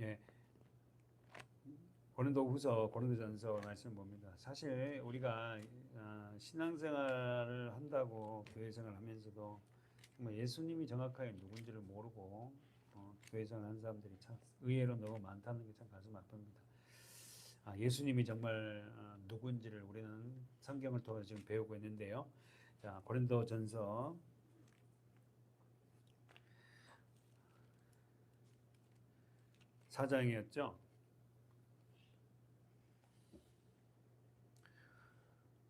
예, 고린도후서, 고린도전서 말씀 봅니다. 사실 우리가 신앙생활을 한다고 교회 생활을 하면서도 정말 예수님이 정확하게 누군지를 모르고 교회 생활하는 사람들이 참 의외로 너무 많다는 게 참 가슴 아픕니다. 예수님이 정말 누군지를 우리는 성경을 통해서 지금 배우고 있는데요. 자, 고린도전서 4장이었죠.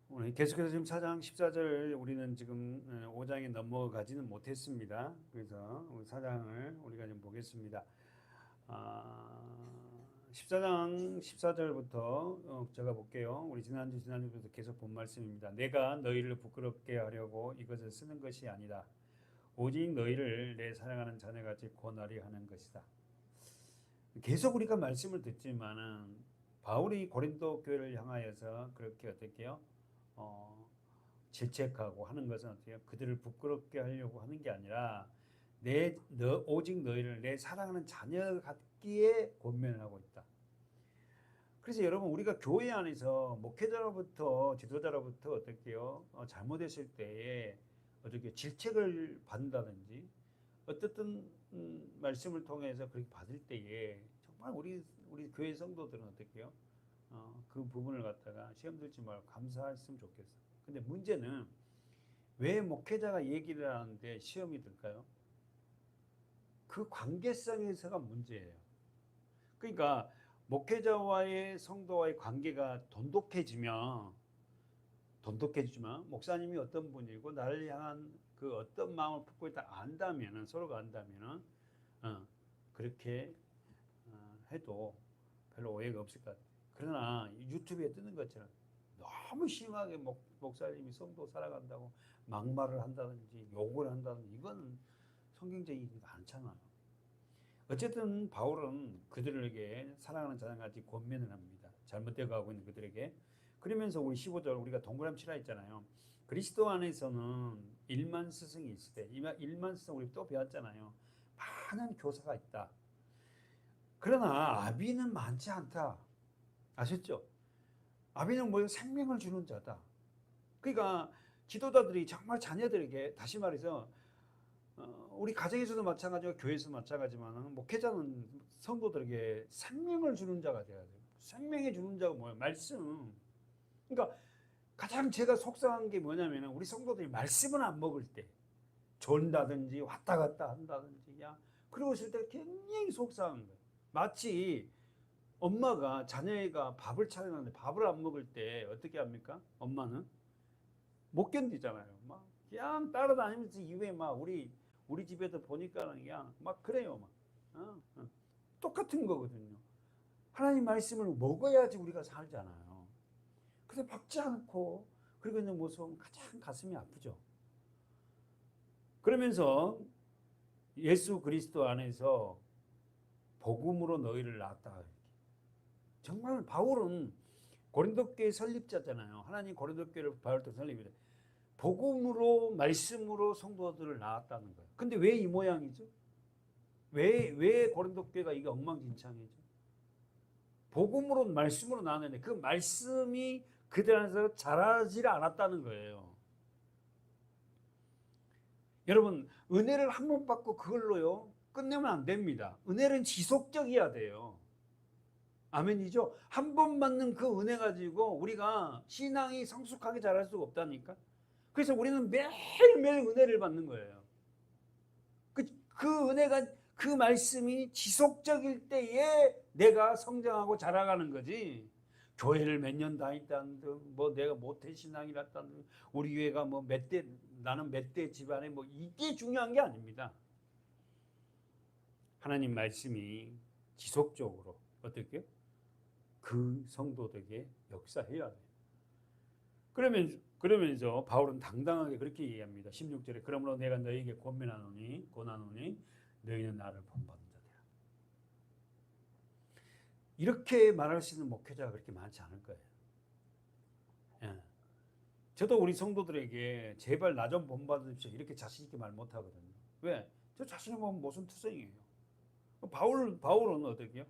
오늘 계속해서 지금 4장 14절 우리는 지금 5장에 넘어가지는 못했습니다. 그래서 4장을 우리가 좀 보겠습니다. 14장 14절부터 제가 볼게요. 우리 지난주부터 계속 본 말씀입니다. 내가 너희를 부끄럽게 하려고 이것을 쓰는 것이 아니다. 오직 너희를 내 사랑하는 자녀같이 권하리 하는 것이다. 계속 우리가 말씀을 듣지만은 바울이 고린도 교회를 향하여서 그렇게 어떻게요? 질책하고 하는 것은 어떻게 그들을 부끄럽게 하려고 하는 게 아니라 오직 너희를 내 사랑하는 자녀 같기에 권면을 하고 있다. 그래서 여러분 우리가 교회 안에서 목회자로부터 지도자로부터 어떻게요? 잘못했을 때에 어떻게 질책을 받는다든지 어떻든 말씀을 통해서 그렇게 받을 때에 정말 우리 교회 성도들은 어떻게요? 그 부분을 갖다가 시험 들지 말고 감사했으면 좋겠어. 근데 문제는 왜 목회자가 얘기를 하는데 시험이 들까요? 그 관계성에서가 문제예요. 그러니까 목회자와의 성도와의 관계가 돈독해지면 목사님이 어떤 분이고 나를 향한 그 어떤 마음을 품고 있다 안다면은 서로가 안다면은 그렇게 해도 별로 오해가 없을 것 같아요. 그러나 유튜브에 뜨는 것처럼 너무 심하게 목사님이 성도 살아간다고 막말을 한다든지 욕을 한다든지 이건 성경적이지가 않잖아요. 어쨌든 바울은 그들에게 사랑하는 자녀같이 권면을 합니다. 잘못되어 가고 있는 그들에게. 그러면서 우리 15절 우리가 동그라미 치라 했잖아요. 그리스도 안에서는 일만 스승이 있을 때 일만 스승 우리 또 배웠잖아요. 많은 교사가 있다. 그러나 아비는 많지 않다. 아셨죠? 아비는 뭐예요? 생명을 주는 자다. 그러니까 지도자들이 정말 자녀들에게 다시 말해서 우리 가정에서도 마찬가지고 교회에서도 마찬가지지만 목회자는 성도들에게 생명을 주는 자가 되어야 돼요. 생명의 주는 자가 뭐예요? 말씀. 그러니까 가장 제가 속상한 게 뭐냐면 우리 성도들이 말씀을 안 먹을 때 존다든지 왔다 갔다 한다든지 그러고 있을 때 굉장히 속상한 거예요. 마치 엄마가 자녀가 밥을 차려놨는데 밥을 안 먹을 때 어떻게 합니까? 엄마는 못 견디잖아요. 막 그냥 따라다니면서 이후에 막 우리 집에도 보니까는 그냥 막 그래요. 막 똑같은 거거든요. 하나님 말씀을 먹어야지 우리가 살잖아요. 근데 먹지 않고 그러고 있는 모습은 가장 가슴이 아프죠. 그러면서 예수 그리스도 안에서 복음으로 너희를 낳았다. 정말 바울은 고린도 교회 설립자잖아요. 하나님 고린도 교회를 바울도 설립이래. 복음으로 말씀으로 성도들을 낳았다는 거예요. 근데 왜 이 모양이죠? 왜 고린도 교회가 이게 엉망진창이죠? 복음으로 말씀으로 낳았는데 그 말씀이 그들 안에서 자라질 않았다는 거예요. 여러분 은혜를 한 번 받고 그걸로요 끝내면 안 됩니다. 은혜는 지속적이어야 돼요. 아멘이죠? 한 번 받는 그 은혜 가지고 우리가 신앙이 성숙하게 자랄 수가 없다니까. 그래서 우리는 매일매일 은혜를 받는 거예요. 그 은혜가 그 말씀이 지속적일 때에 내가 성장하고 자라가는 거지. 교회를 몇 년 다녔다는 등, 뭐 내가 모태신앙이랐다는 등, 우리 교회가 뭐 몇 대, 나는 몇 대 집안에 뭐 이게 중요한 게 아닙니다. 하나님 말씀이 지속적으로 어떻게 그 성도들에게 역사해야 돼요. 그러면서 바울은 당당하게 그렇게 얘기합니다. 16절에 그러므로 내가 너희에게 권하노니 너희는 나를 본받는 자들아. 이렇게 말할 수 있는 목회자가 그렇게 많지 않을 거예요. 예. 저도 우리 성도들에게 제발 나 좀 본받으십시오 이렇게 자신 있게 말 못하거든요. 왜? 저 자신이 보면 모순투성이에요. 바울은 어떻게요?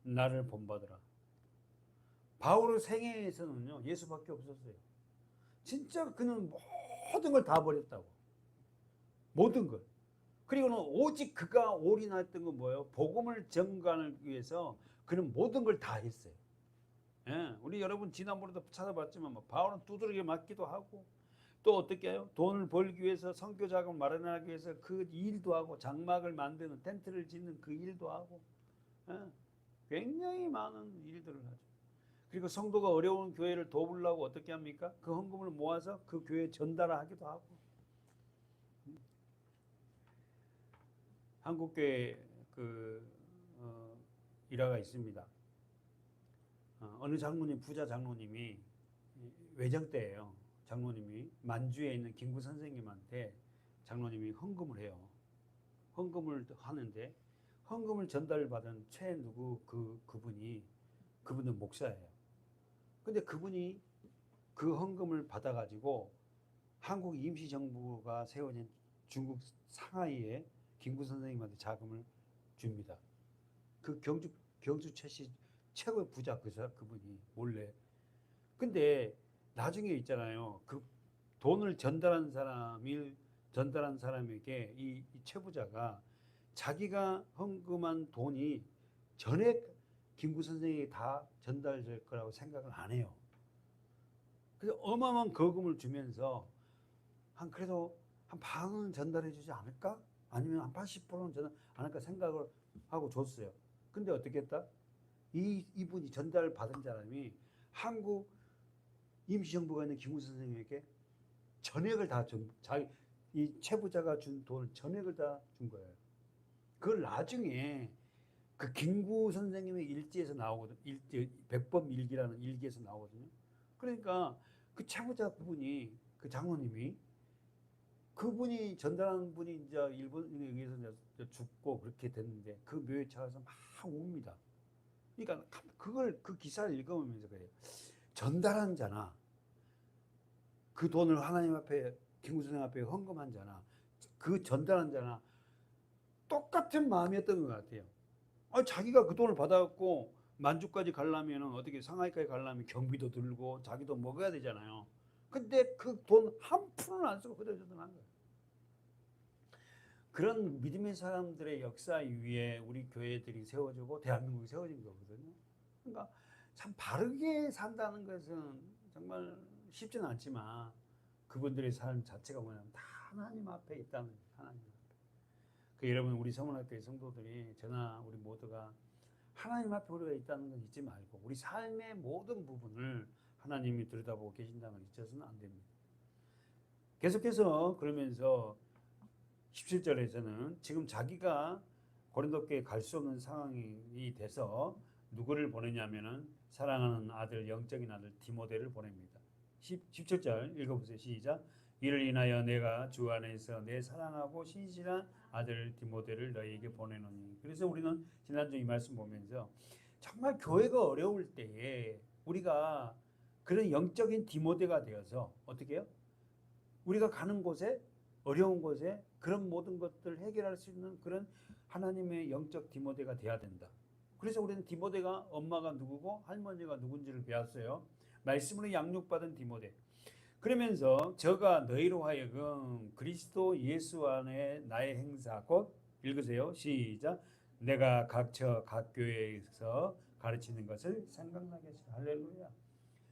나를 본받으라. 바울의 생애에서는요, 예수밖에 없었어요. 진짜 그는 모든 걸 다 버렸다고. 모든 걸. 그리고는 오직 그가 올인했던 건 뭐예요? 복음을 전가하기 위해서 그는 모든 걸 다 했어요. 예, 우리 여러분 지난번에도 찾아봤지만 뭐 바울은 두드러기 맞기도 하고 또 어떻게 해요? 돈을 벌기 위해서 선교 자금을 마련하기 위해서 그 일도 하고 장막을 만드는 텐트를 짓는 그 일도 하고 예, 굉장히 많은 일들을 하죠. 그리고 성도가 어려운 교회를 도우려고 어떻게 합니까? 그 헌금을 모아서 그 교회에 전달하기도 하고. 한국교회 그 일화가 있습니다. 어느 장로님, 부자 장로님이 외정 때예요. 장로님이 만주에 있는 김구 선생님한테 장로님이 헌금을 해요. 헌금을 하는데 헌금을 전달받은 최 누구 그분은 목사예요. 근데 그분이 그 헌금을 받아가지고 한국 임시정부가 세워진 중국 상하이에 김구 선생님한테 자금을 줍니다. 그 경주 최씨 최고의 부자 그분이 몰래. 근데 나중에 있잖아요. 그 돈을 전달한 사람에게 이 최부자가 자기가 헌금한 돈이 전액 김구 선생에게 다 전달될 거라고 생각을 안 해요. 그래서 어마어마한 거금을 주면서 그래도 한 반은 전달해 주지 않을까? 아니면 한 80%는 전달 안 할까 생각을 하고 줬어요. 근데 어떻게 했다? 이분이 전달 받은 사람이 한국 임시정부가 있는 김구 선생님에게 전액을 다 이 최부자가 준 돈을 전액을 다 준 거예요. 그걸 나중에 그 김구 선생님의 일지에서 나오거든. 백범 일기라는 일기에서 나오거든요. 그러니까 그 최부자 그분이 그 장로님이 그분이 전달한 분이 이제 일본에 의해서 이제 죽고 그렇게 됐는데 그 묘에 찾아서 막 웁니다. 그러니까 그걸 그 기사를 읽어보면서 그래요. 전달한 자나 그 돈을 하나님 앞에 김구 선생 앞에 헌금한 자나 그 전달한 자나 똑같은 마음이었던 것 같아요. 자기가 그 돈을 받아갖고 만주까지 가려면 어떻게 상하이까지 가려면 경비도 들고 자기도 먹어야 되잖아요. 근데 그 돈 한 푼을 안 쓰고 그대로 전달한 거예요. 그런 믿음의 사람들의 역사 위에 우리 교회들이 세워지고 대한민국이 세워진 거거든요. 그러니까 참 바르게 산다는 것은 정말 쉽지는 않지만 그분들의 삶 자체가 뭐냐면 다 하나님 앞에 있다는 거예요. 하나님 앞에. 여러분 우리 서문학교의 성도들이 저나 우리 모두가 하나님 앞에 우리가 있다는 건 잊지 말고 우리 삶의 모든 부분을 하나님이 들여다보고 계신다는 걸 잊어서는 안 됩니다. 계속해서 그러면서 17절에서는 지금 자기가 고린도 교회에 갈 수 없는 상황이 돼서 누구를 보내냐면은 사랑하는 아들, 영적인 아들 디모데를 보냅니다. 17절 읽어보세요. 시작. 이를 인하여 내가 주 안에서 내 사랑하고 신실한 아들 디모데를 너희에게 보내노니. 그래서 우리는 지난주 이 말씀 보면서 정말 교회가 어려울 때에 우리가 그런 영적인 디모데가 되어서 어떻게 해요? 우리가 가는 곳에 어려운 곳에 그런 모든 것들을 해결할 수 있는 그런 하나님의 영적 디모데가 돼야 된다. 그래서 우리는 디모데가 엄마가 누구고 할머니가 누군지를 배웠어요. 말씀으로 양육받은 디모데. 그러면서 저가 너희로 하여금 그리스도 예수 안에 나의 행사 곧 읽으세요. 시작. 내가 각 교회에서 가르치는 것을 생각나게 하시라. 할렐루야.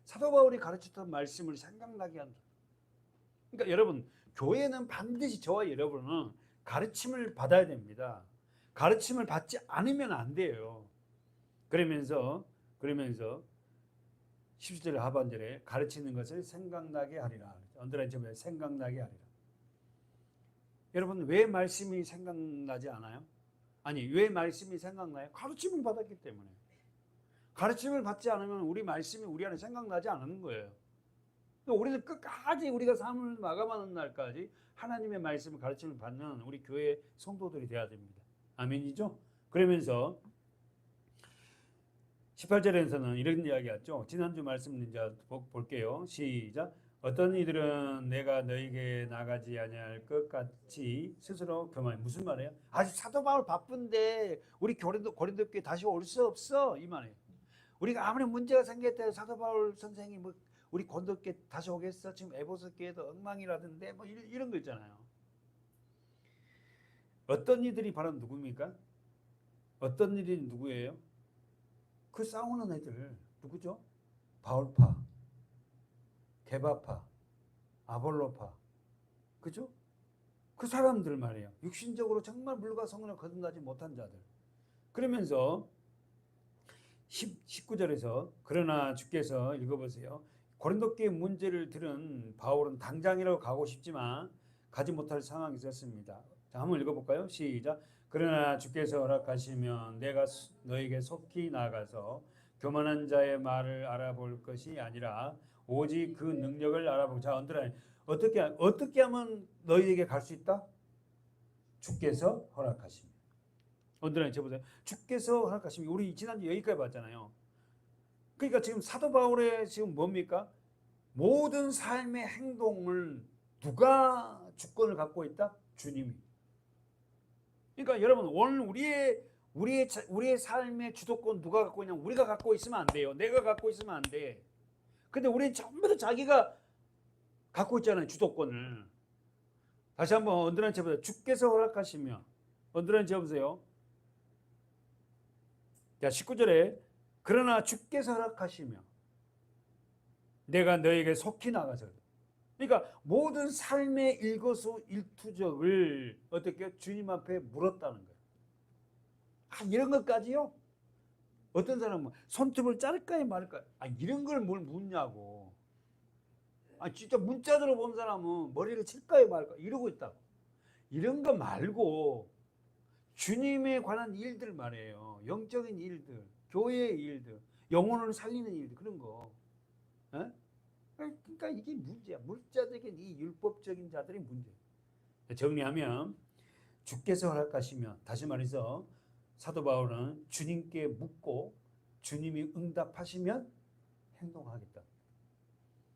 사도 바울이 가르쳤던 말씀을 생각나게 한다. 그러니까 여러분 교회는 반드시 저와 여러분은 가르침을 받아야 됩니다. 가르침을 받지 않으면 안 돼요. 그러면서 17절 하반절에 가르치는 것을 생각나게 하리라. 언더라인 점에 생각나게 하리라. 여러분 왜 말씀이 생각나지 않아요? 아니 왜 말씀이 생각나요? 가르침을 받았기 때문에. 가르침을 받지 않으면 우리 말씀이 우리 안에 생각나지 않는 거예요. 우리는 끝까지 우리가 삶을 마감하는 날까지 하나님의 말씀을 가르침을 받는 우리 교회 성도들이 되어야 됩니다. 아멘이죠? 그러면서 18절에서는 이런 이야기였죠. 지난주 말씀 이제 볼게요. 시작. 어떤 이들은 내가 너에게 나가지 아니할 것 같이 스스로 교만해. 무슨 말이에요? 아직 사도 바울 바쁜데 우리 고린도 교회 다시 올 수 없어 이 말이에요. 우리가 아무리 문제가 생겼다 해도 사도 바울 선생이 뭐 우리 고린도 교회 다시 오겠어? 지금 에베소 교회도 엉망이라던데 뭐 이런 거 있잖아요. 어떤 이들이 바로 누굽니까? 어떤 일이 누구예요? 그 싸우는 애들 누구죠? 바울파, 게바파, 아볼로파, 그죠? 그 사람들 말이에요. 육신적으로 정말 물과 성령을 거듭나지 못한 자들. 그러면서 19절에서 그러나 주께서 읽어보세요. 고린도 교회 문제를 들은 바울은 당장이라도 가고 싶지만 가지 못할 상황이 있었습니다. 자, 한번 읽어볼까요? 시작. 그러나 주께서 허락하시면 내가 너에게 속히 나가서 교만한 자의 말을 알아볼 것이 아니라 오직 그 능력을 알아보고. 자, 언더라인. 어떻게 하면 너희에게 갈 수 있다? 주께서 허락하시면. 언더라인 쳐보세요. 주께서 허락하시면. 우리 지난주 여기까지 봤잖아요. 그러니까 지금 사도 바울의 지금 뭡니까? 모든 삶의 행동을 누가 주권을 갖고 있다? 주님이. 그러니까 여러분 오늘 우리의 삶의 주도권 누가 갖고 있냐? 우리가 갖고 있으면 안 돼요. 내가 갖고 있으면 안 돼. 근데 우리는 전부 다 자기가 갖고 있잖아요. 주도권을. 다시 한번 언더라인 쳐보세요. 주께서 허락하시며. 언더라인 쳐보세요. 자, 19절에 그러나 주께서 허락하시며 내가 너에게 속히 나가서. 그러니까 모든 삶의 일거수일투족을 어떻게 주님 앞에 물었다는 거예요. 아, 이런 것까지요? 어떤 사람은 손톱을 자를까요 말까요? 아, 이런 걸 뭘 묻냐고. 아, 진짜 문자 들어본 사람은 머리를 칠까요 말까요? 이러고 있다고. 이런 거 말고 주님에 관한 일들 말이에요. 영적인 일들, 교회의 일들, 영혼을 살리는 일들, 그런 거. 에? 그러니까 이게 문제야. 물자적인 이 율법적인 자들이 문제야. 정리하면 주께서 허락하시면, 다시 말해서 사도 바울은 주님께 묻고 주님이 응답하시면 행동하겠다.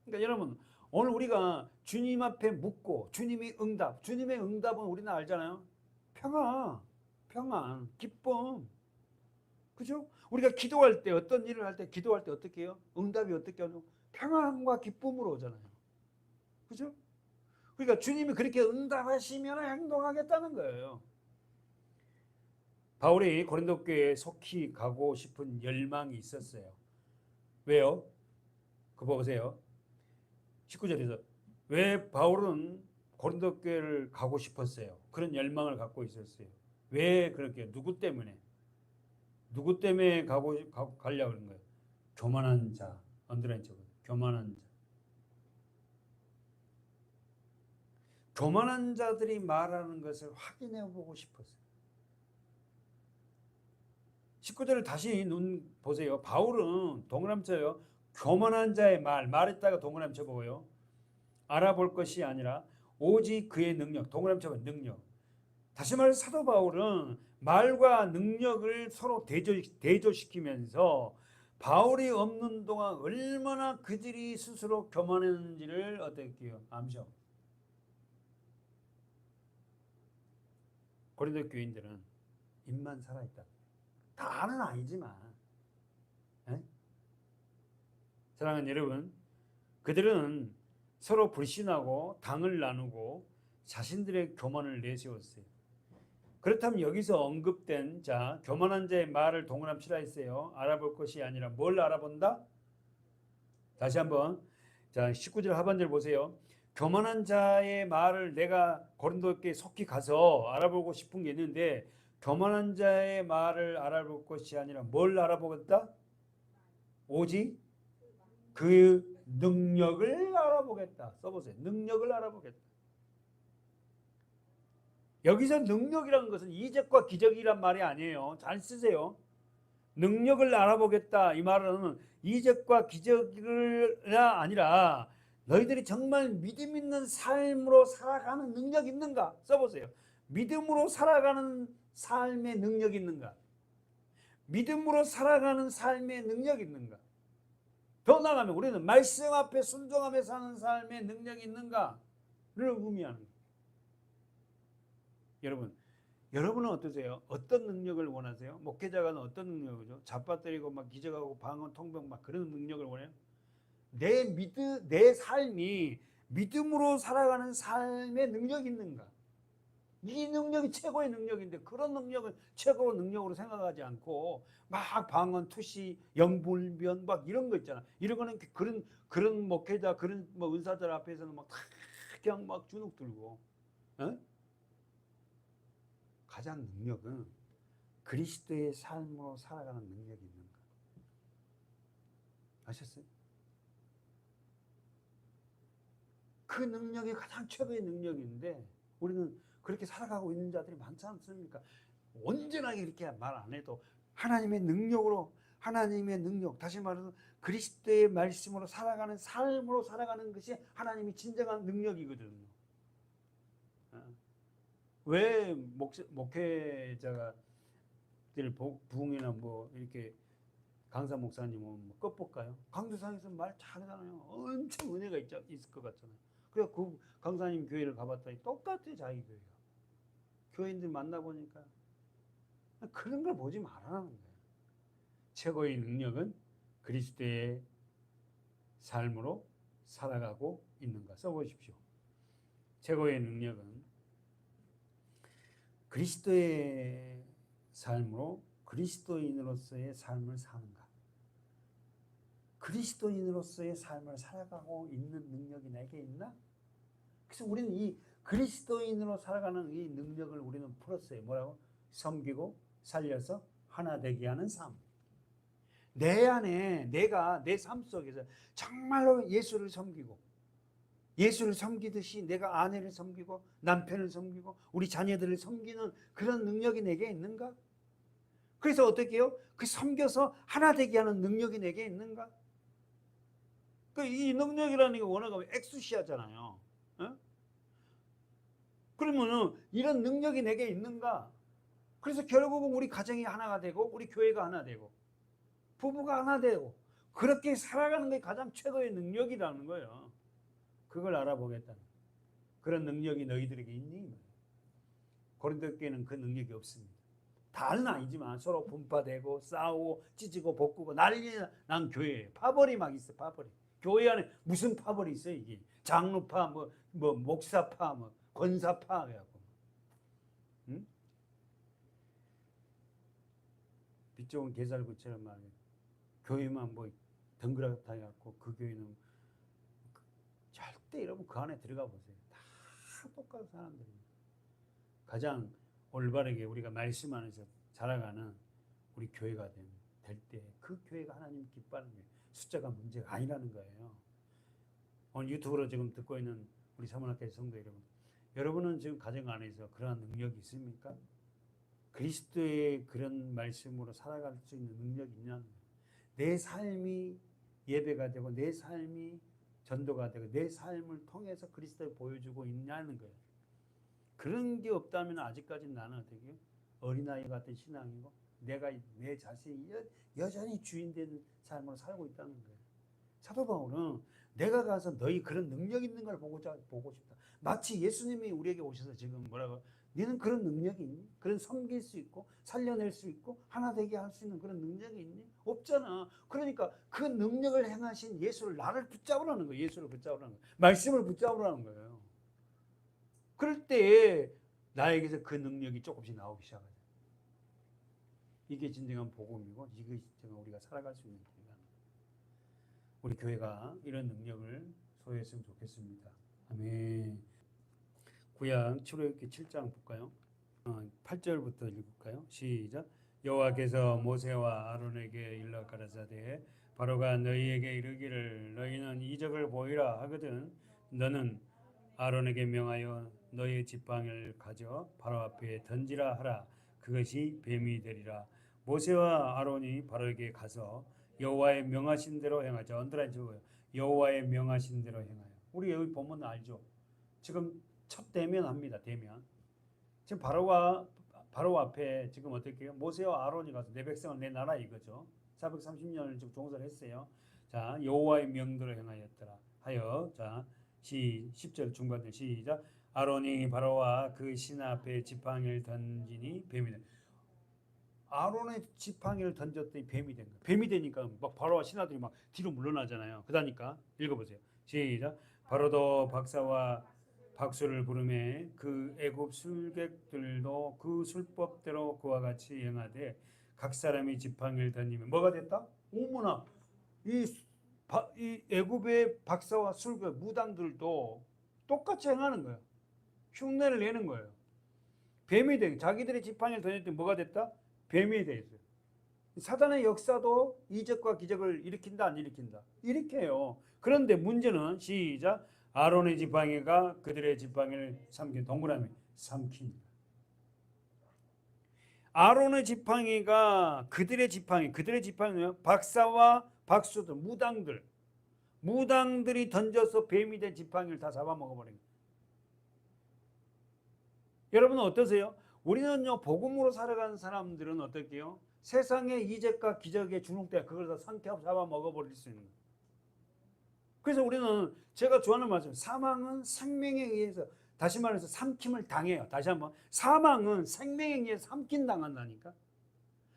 그러니까 여러분 오늘 우리가 주님 앞에 묻고 주님이 응답, 주님의 응답은 우리는 알잖아요. 평안, 기쁨. 그죠? 우리가 기도할 때 어떤 일을 할 때 기도할 때 어떻게 해요? 응답이 어떻게 하죠? 평안과 기쁨으로 오잖아요. 그죠? 그러니까 주님이 그렇게 응답하시면 행동하겠다는 거예요. 바울이 고린도 교회에 속히 가고 싶은 열망이 있었어요. 왜요? 그거 보세요. 19절에서 왜 바울은 고린도 교회를 가고 싶었어요? 그런 열망을 갖고 있었어요. 왜 그렇게? 누구 때문에 가려고 그런 거예요? 교만한 자. 언더라인 적은 교만한 자. 교만한 자들이 말하는 것을 확인해 보고 싶었어요. 19절을 다시 눈 보세요. 바울은 동그라미 쳐요. 교만한 자의 말했다가 동그라미 쳐보고요. 알아볼 것이 아니라 오직 그의 능력, 동그라미 쳐봐요. 능력. 다시 말해서 사도 바울은 말과 능력을 서로 대조시키면서 바울이 없는 동안 얼마나 그들이 스스로 교만했는지를 어떻게 해요? 암시하고. 고린도 교인들은 입만 살아있다. 다는 아니지만, 에? 사랑하는 여러분, 그들은 서로 불신하고 당을 나누고 자신들의 교만을 내세웠어요. 그렇다면 여기서 언급된 자 교만한 자의 말을 동그라미 치라 했어요. 알아볼 것이 아니라 뭘 알아본다? 다시 한번 자 19절 하반절 보세요. 교만한 자의 말을 내가 고린도께 속히 가서 알아보고 싶은 게 있는데 교만한 자의 말을 알아볼 것이 아니라 뭘 알아보겠다? 오직 그 능력을 알아보겠다. 써보세요. 능력을 알아보겠다. 여기서 능력이라는 것은 이적과 기적이란 말이 아니에요. 잘 쓰세요. 능력을 알아보겠다. 이 말은 이적과 기적이 아니라 너희들이 정말 믿음 있는 삶으로 살아가는 능력이 있는가? 써보세요. 믿음으로 살아가는 삶의 능력이 있는가? 믿음으로 살아가는 삶의 능력이 있는가? 더 나아가면 우리는 말씀 앞에 순종하며 사는 삶의 능력이 있는가를 의미하는 거예요. 여러분은 어떠세요? 어떤 능력을 원하세요? 목회자가 어떤 능력이죠? 잡아뜨리고 막 기적하고 방언 통병 막 그런 능력을 원해요? 내 삶이 믿음으로 살아가는 삶의 능력이 있는가? 이 능력이 최고의 능력인데 그런 능력은 최고의 능력으로 생각하지 않고 막 방언, 투시, 영불변 막 이런 거 있잖아. 이런 거는 그런 목회자, 그런 뭐 은사들 앞에서는 막 그냥 막 주눅 들고. 어? 가장 능력은 그리스도의 삶으로 살아가는 능력이 있는가? 아셨어요? 그 능력이 가장 최고의 능력인데 우리는 그렇게 살아가고 있는 자들이 많지 않습니까? 온전하게 이렇게 말 안 해도 하나님의 능력으로, 하나님의 능력, 다시 말해서 그리스도의 말씀으로 살아가는 삶으로 살아가는 것이 하나님이 진정한 능력이거든요. 왜 목회자가 부흥이나 뭐 이렇게 강사 목사님은 뭐 껍볼까요? 강두상에서 말 잘하잖아요. 엄청 은혜가 있을 것 같잖아요. 그래서 그 강사님 교회를 가봤더니 똑같아요, 자기 교회가. 교인들 만나보니까 그런 걸 보지 말라는 거예요. 최고의 능력은 그리스도의 삶으로 살아가고 있는가 써보십시오. 최고의 능력은 그리스도의 삶으로 그리스도인으로서의 삶을 사는가. 그리스도인으로서의 삶을 살아가고 있는 능력이 내게 있나? 그래서 우리는 이 그리스도인으로 살아가는 이 능력을 우리는 풀었어요. 뭐라고? 섬기고 살려서 하나 되게 하는 삶. 내 안에 내가 내 삶 속에서 정말로 예수를 섬기고 예수를 섬기듯이 내가 아내를 섬기고 남편을 섬기고 우리 자녀들을 섬기는 그런 능력이 내게 있는가? 그래서 어떻게 해요? 그 섬겨서 하나 되게 하는 능력이 내게 있는가? 이 능력이라는 게 원어가 엑수시아잖아요. 어? 그러면은 이런 능력이 내게 있는가? 그래서 결국은 우리 가정이 하나가 되고 우리 교회가 하나 되고 부부가 하나 되고 그렇게 살아가는 게 가장 최고의 능력이라는 거예요. 그걸 알아보겠다는 그런 능력이 너희들에게 있니? 고린도 교회는 그 능력이 없습니다. 다는 아니지만 서로 분파되고 싸우고 찢고 볶고 난리 난 교회예요. 파벌이 막 있어. 파벌이. 교회 안에 무슨 파벌이 있어요 이게. 장로파 뭐 목사파 뭐 권사파 해갖고. 응? 빛 좋은 게살구처럼 말이에요. 교회만 뭐 덩그랗다 해갖고 그 교회는 절대 여러분 그 안에 들어가 보세요. 다 똑같은 사람들입니다. 가장 올바르게 우리가 말씀 안에서 자라가는 우리 교회가 될 때 그 교회가 하나님 기뻐하는 거예요. 숫자가 문제가 아니라는 거예요. 오늘 유튜브로 지금 듣고 있는 우리 사문학교 성도 여러분, 여러분은 지금 가정 안에서 그러한 능력이 있습니까? 그리스도의 그런 말씀으로 살아갈 수 있는 능력이 있냐는 거예요. 내 삶이 예배가 되고 내 삶이 전도가 되고 내 삶을 통해서 그리스도를 보여주고 있냐는 거예요. 그런 게 없다면 아직까지 나는 어떻게 어린아이 같은 신앙이고 내가 내 자신이 여전히 주인된 삶으로 살고 있다는 거예요. 사도 바울은 내가 가서 너희 그런 능력 있는 걸 보고 싶다. 마치 예수님이 우리에게 오셔서 지금 뭐라고 너는 그런 능력이 있니? 그런 섬길 수 있고 살려낼 수 있고 하나 되게 할 수 있는 그런 능력이 있니? 없잖아. 그러니까 그 능력을 행하신 예수를 나를 붙잡으라는 거예요. 예수를 붙잡으라는 거예요. 말씀을 붙잡으라는 거예요. 그럴 때 나에게서 그 능력이 조금씩 나오기 시작하죠. 이게 진정한 복음이고 이게 진정한 우리가 살아갈 수 있는 길이다. 우리 교회가 이런 능력을 소유했으면 좋겠습니다. 아멘. 구약 출애굽기 7장 볼까요? 8절부터 읽을까요? 시작. 여호와께서 모세와 아론에게 일러 가라사대 바로가 너희에게 이르기를 너희는 이적을 보이라 하거든 너는 아론에게 명하여 너희의 지팡이를 가져 바로 앞에 던지라 하라. 그것이 뱀이 되리라. 모세와 아론이 바로에게 가서 여호와의 명하신 대로 행하자. 언더라인 적어요. 여호와의 명하신 대로 행하여. 우리 여기 보면 알죠. 지금 첫 대면합니다. 대면. 지금 바로 앞에 지금 어떻게 해요? 모세와 아론이 가서 내 백성을 내놔라 이거죠. 430년을 지금 종살을 했어요. 자, 여호와의 명대로 행하였더라 하여, 자 10절 중간에 시작. 아론이 바로와 그 신 앞에 지팡이를 던지니 뱀이 된. 아론의 지팡이를 던졌더니 뱀이 된 거예요. 뱀이 되니까 막 바로와 신하들이 막 뒤로 물러나잖아요. 그다니까 읽어보세요. 시작. 바로도 박사와 박수를 부르매 그 애굽 술객들도 그 술법대로 그와 같이 행하되 각 사람이 지팡이를 던지면 뭐가 됐다? 어머나, 이 애굽의 박사와 술객 무당들도 똑같이 행하는 거예요. 흉내를 내는 거예요. 뱀이 돼. 자기들의 지팡이를 던졌더니 뭐가 됐다? 뱀이 돼 있어요. 사단의 역사도 이적과 기적을 일으킨다, 안 일으킨다? 일으켜요. 그런데 문제는 시작. 아론의 지팡이가 그들의 지팡이를 삼킨, 동그라미 삼킵니다. 아론의 지팡이가 그들의 지팡이는 박사와 박수들, 무당들이 던져서 뱀이 된 지팡이를 다 잡아먹어버린 거예요. 여러분은 어떠세요? 우리는요, 복음으로 살아가는 사람들은 어떨게요? 세상의 이적과 기적에 주눅대 그걸 다 삼켜 잡아 먹어버릴 수 있는 거예요. 그래서 우리는 제가 좋아하는 말씀, 사망은 생명에 의해서, 다시 말해서 삼킴을 당해요. 다시 한번, 사망은 생명에 의해서 삼킴당한다니까.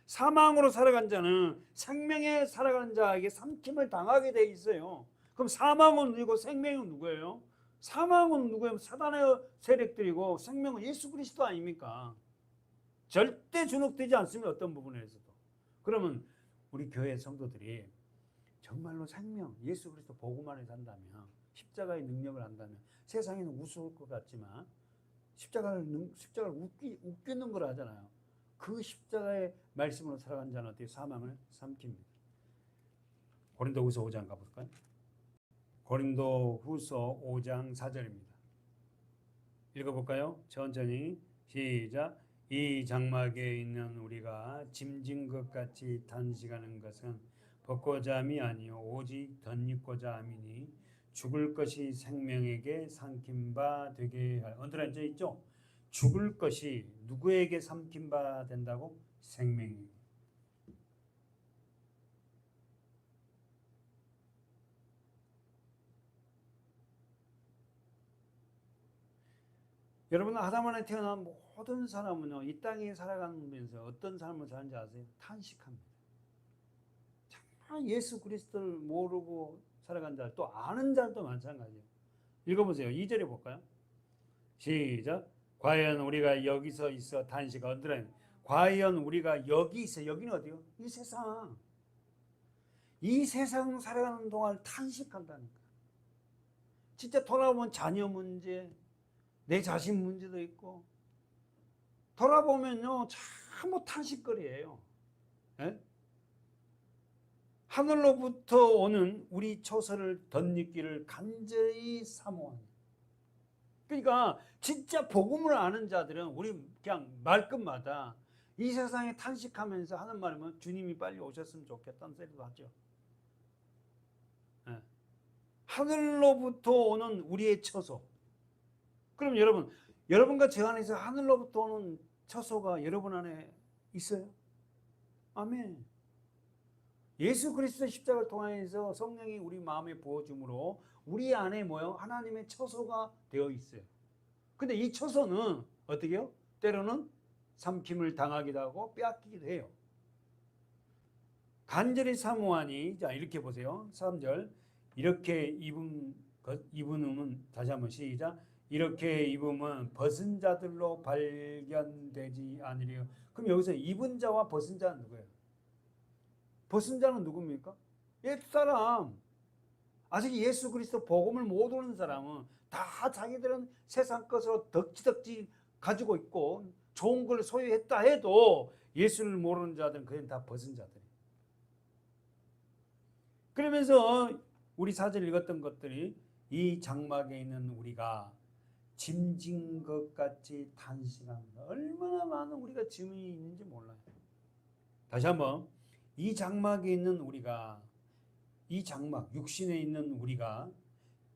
사망으로 살아간 자는 생명에 살아가는 자에게 삼킴을 당하게 돼 있어요. 그럼 사망은 누구고 생명은 누구예요? 사망은 누구예요? 사단의 세력들이고 생명은 예수 그리스도 아닙니까? 절대 주눅되지 않습니다. 어떤 부분에서도. 그러면 우리 교회 성도들이 정말로 생명, 예수 그리스도 복음 안에 산다면, 십자가의 능력을 안다면, 세상에는 우스울 것 같지만 십자가를 웃기는 걸 하잖아요. 그 십자가의 말씀으로 살아간 자는 어떻게 사망을 삼킵니다. 고린도후서 5장 가볼까요? 고린도후서 5장 4절입니다. 읽어볼까요? 천천히 시작. 이 장막에 있는 우리가 짐진 것 같이 단식하는 것은 벗고자 함이 아니요 오직 덧입고자 함이니 죽을 것이 생명에게 삼킨 바 되게 할. 언더라인져 있죠? 죽을 것이 누구에게 삼킨 바 된다고? 생명에게. 여러분, 아담 안에 태어난 모든 사람은요, 이 땅에 살아가면서 어떤 삶을 사는지 아세요? 탄식합니다. 정말 예수 그리스도를 모르고 살아간 자, 또 아는 자도 마찬가지예요. 읽어보세요. 2절에 볼까요? 시작. 과연 우리가 여기서 있어 탄식. 언더라인. 과연 우리가 여기 있어. 여기는 어디요? 이 세상. 이 세상 살아가는 동안 탄식한다니까. 진짜 돌아보면 자녀 문제, 내 자신 문제도 있고, 돌아보면요, 참 탄식거리예요. 예? 하늘로부터 오는 우리 처소를 덧입기를 간절히 사모하는. 그러니까 진짜 복음을 아는 자들은 우리 그냥 말끝마다 이 세상에 탄식하면서 하는 말이면 주님이 빨리 오셨으면 좋겠다는 소리도 하죠. 예. 하늘로부터 오는 우리의 처소. 그럼 여러분과 저 안에서 하늘로부터 오는 처소가 여러분 안에 있어요? 아멘. 예수 그리스도의 십자가를 통해서 성령이 우리 마음에 부어줌으로 우리 안에 뭐요? 하나님의 처소가 되어 있어요. 근데 이 처소는 어떻게 해요? 때로는 삼킴을 당하기도 하고 빼앗기기도 해요. 간절히 사모하니, 자 이렇게 보세요. 3절. 이렇게 입음은 다시 한번 시작. 이렇게 입음은 벗은 자들로 발견되지 않으리요. 그럼 여기서 입은 자와 벗은 자는 누구예요? 벗은 자는 누굽니까? 옛사람. 아직 예수 그리스도 복음을 못 오는 사람은 다 자기들은 세상 것으로 덕지덕지 가지고 있고 좋은 걸 소유했다 해도 예수를 모르는 자들은 그냥 다 벗은 자들이에요. 그러면서 우리 사절 읽었던 것들이 이 장막에 있는 우리가 짐진 것 같이 탄식합니다. 얼마나 많은 우리가 짐이 있는지 몰라요. 다시 한번, 이 장막에 있는 우리가, 이 장막, 육신에 있는 우리가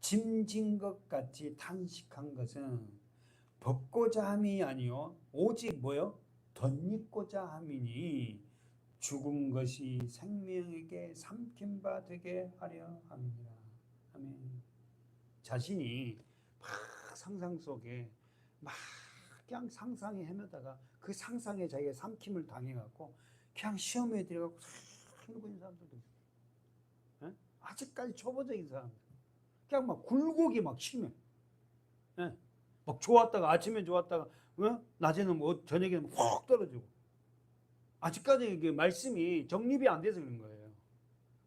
짐진 것 같이 탄식한 것은 벗고자 함이 아니요 오직 뭐요? 덧입고자 함이니 죽은 것이 생명에게 삼킨 바 되게 하려 함이라. 아멘. 자신이 막 상상 속에 막 그냥 상상에 헤매다가 그 상상에 자기가 삼킴을 당해갖고 그냥 시험에 들어가고 살고 있는 사람들도 있어요. 예? 아직까지 초보적인 사람들. 그냥 막 굴곡이 막 심해. 예? 막 좋았다가 아침에 좋았다가 낮에는 뭐 저녁에는 확 떨어지고. 아직까지 이게 말씀이 정립이 안 돼서 그런 거예요.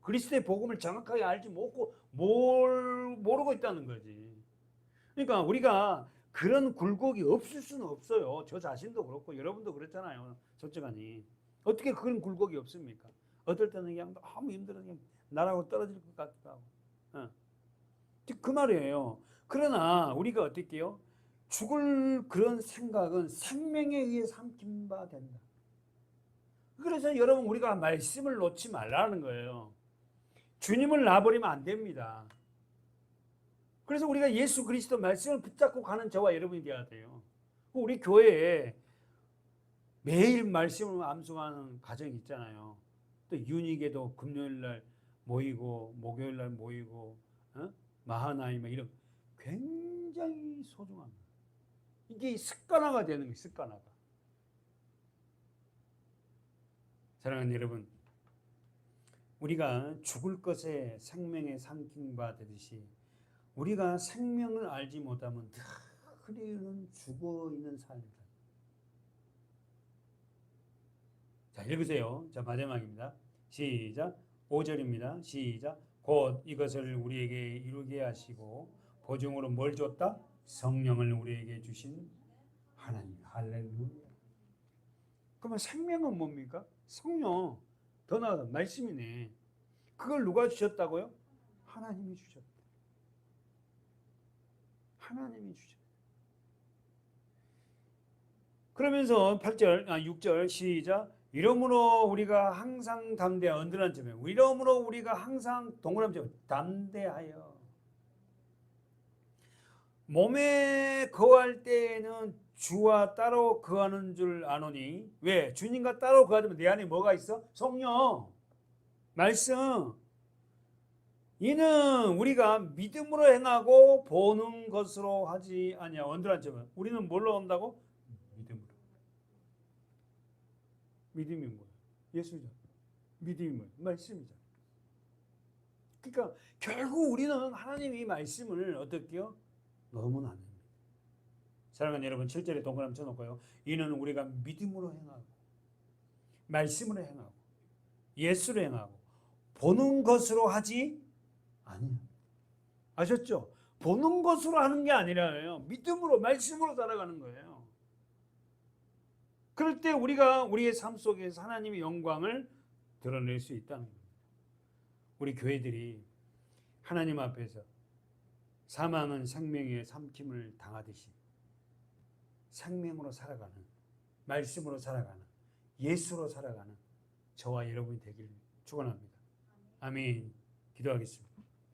그리스도의 복음을 정확하게 알지 못고 모르고 있다는 거지. 그러니까 우리가 그런 굴곡이 없을 수는 없어요. 저 자신도 그렇고 여러분도 그렇잖아요. 솔직하니. 어떻게 그런 굴곡이 없습니까? 어떨 때는 그냥 너무 힘들어 그냥 나라고 떨어질 것 같기도 하고. 그 말이에요. 그러나 우리가 어떻게 해요? 죽을 그런 생각은 생명에 의해 삼킨 바 된다. 그래서 여러분 우리가 말씀을 놓지 말라는 거예요. 주님을 놔버리면 안 됩니다. 그래서 우리가 예수 그리스도 말씀을 붙잡고 가는 저와 여러분이 되어야 돼요. 우리 교회에 매일 말씀을 암송하는 가정이 있잖아요. 또 유니게도 금요일 날 모이고 목요일 날 모이고 마하나이마 이런 굉장히 소중합니다. 이게 습관화가 되는 거예요. 습관화가. 사랑하는 여러분, 우리가 죽을 것에 생명에 삼킨 바 되듯이 우리가 생명을 알지 못하면 늘 우리는 죽어 있는 삶이다. 자, 읽으세요. 자, 마지막입니다. 시작. 5절입니다. 시작. 곧 이것을 우리에게 이루게 하시고 보증으로 뭘 줬다? 성령을 우리에게 주신 하나님. 할렐루야. 그러면 생명은 뭡니까? 성령. 더 나아가 말씀이네. 그걸 누가 주셨다고요? 하나님이 주셨다. 하나님이 주셨다. 그러면서 6절 시작. 이러므로 우리가 항상 담대하여 언제나 점에 이러므로 우리가 항상 동그라미 점에 담대하여 몸에 거할 때에는 주와 따로 거하는 줄 아노니 왜? 주님과 따로 거하면 내 안에 뭐가 있어? 성령 말씀. 이는 우리가 믿음으로 행하고 보는 것으로 하지 아니야. 언제나 점에 우리는 뭘로 한다고? 믿음으로. 믿음이 뭐야? 예수죠. 믿음이 뭐야? 말씀이죠. 그러니까 결국 우리는 하나님이 말씀을 어떻게 해요? 넣으면 안 됩니다. 사랑하는 여러분 7절에 동그라미 쳐놓고요. 이는 우리가 믿음으로 행하고 말씀으로 행하고 예수로 행하고 보는 것으로 하지 아니야. 아셨죠? 보는 것으로 하는 게 아니라요. 믿음으로 말씀으로 살아가는 거예요. 그럴 때 우리가 우리의 삶 속에서 하나님의 영광을 드러낼 수 있다는 겁니다. 우리 교회들이 하나님 앞에서 사망은 생명의 삼킴을 당하듯이 생명으로 살아가는, 말씀으로 살아가는, 예수로 살아가는 저와 여러분이 되기를 축원합니다. 아멘. 기도하겠습니다.